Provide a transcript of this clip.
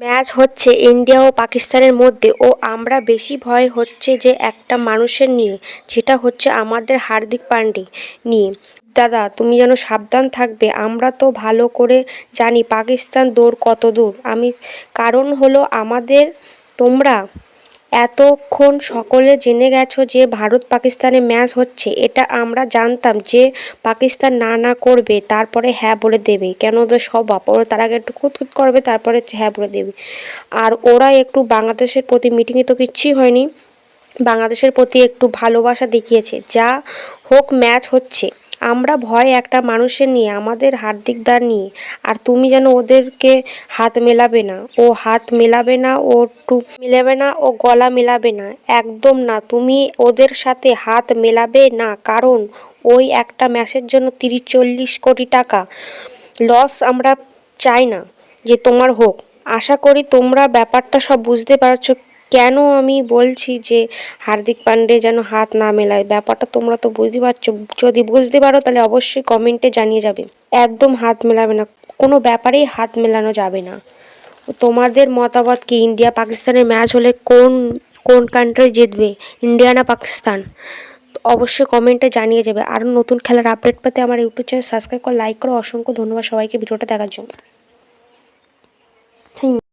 Match হচ্ছে India ও পাকিস্তানের মধ্যে, ও আমরা বেশি ভয় হচ্ছে যে একটা মানুষের নিয়ে, যেটা হচ্ছে আমাদের হার্দিক পান্ডে নিয়ে। দাদা, তুমি যেন সাবধান থাকবে। আমরা তো ভালো করে জানি পাকিস্তান দৌড় কত দূর। কারণ হলো আমাদের, তোমরা এতক্ষণ সকলে জেনে গেছো যে ভারত পাকিস্তানের ম্যাচ হচ্ছে। এটা আমরা জানতাম যে পাকিস্তান না না করবে, তারপরে হ্যাঁ বলে দেবে, কেন ওদের স্বভাব। ওরা তার আগে একটু খুঁতখুত করবে, তারপরে হ্যাঁ বলে দেবে। আর ওরা একটু বাংলাদেশের প্রতি, মিটিংয়ে তো কিচ্ছুই হয়নি, বাংলাদেশের প্রতি একটু ভালোবাসা দেখিয়েছে। যা হোক, ম্যাচ হচ্ছে। আমরা ভয় একটা মানুষের নিয়ে, আমাদের হার্দিকদার নিয়ে। আর তুমি যেন ওদেরকে হাত মেলাবে না, ও হাত মেলাবে না, ও টু মেলাবে না, ও গলা মেলাবে না, একদম না। তুমি ওদের সাথে হাত মেলাবে না, কারণ ওই একটা ম্যাচের জন্য 30-40 কোটি টাকা লস আমরা চাই না যে তোমার হোক। আশা করি তোমরা ব্যাপারটা সব বুঝতে পারছো, কেন আমি বলছি যে হার্দিক পান্ডে যেন হাত না মেলায়। ব্যাপারটা তোমরা তো বুঝতে পারছো। যদি বুঝতে পারো তাহলে অবশ্যই কমেন্টে জানিয়ে যাবে। একদম হাত মেলাবে না, কোনো ব্যাপারেই হাত মেলানো যাবে না। তোমাদের মতামত কি? ইন্ডিয়া পাকিস্তানের ম্যাচ হলে কোন কোন কান্ট্রি জিতবে, ইন্ডিয়া না পাকিস্তান? অবশ্যই কমেন্টে জানিয়ে যাবে। আরও নতুন খেলার আপডেট পেতে আমার ইউটিউব চ্যানেল সাবস্ক্রাইব করো, লাইক করো। অসংখ্য ধন্যবাদ সবাইকে ভিডিওটা দেখার জন্য। থ্যাংক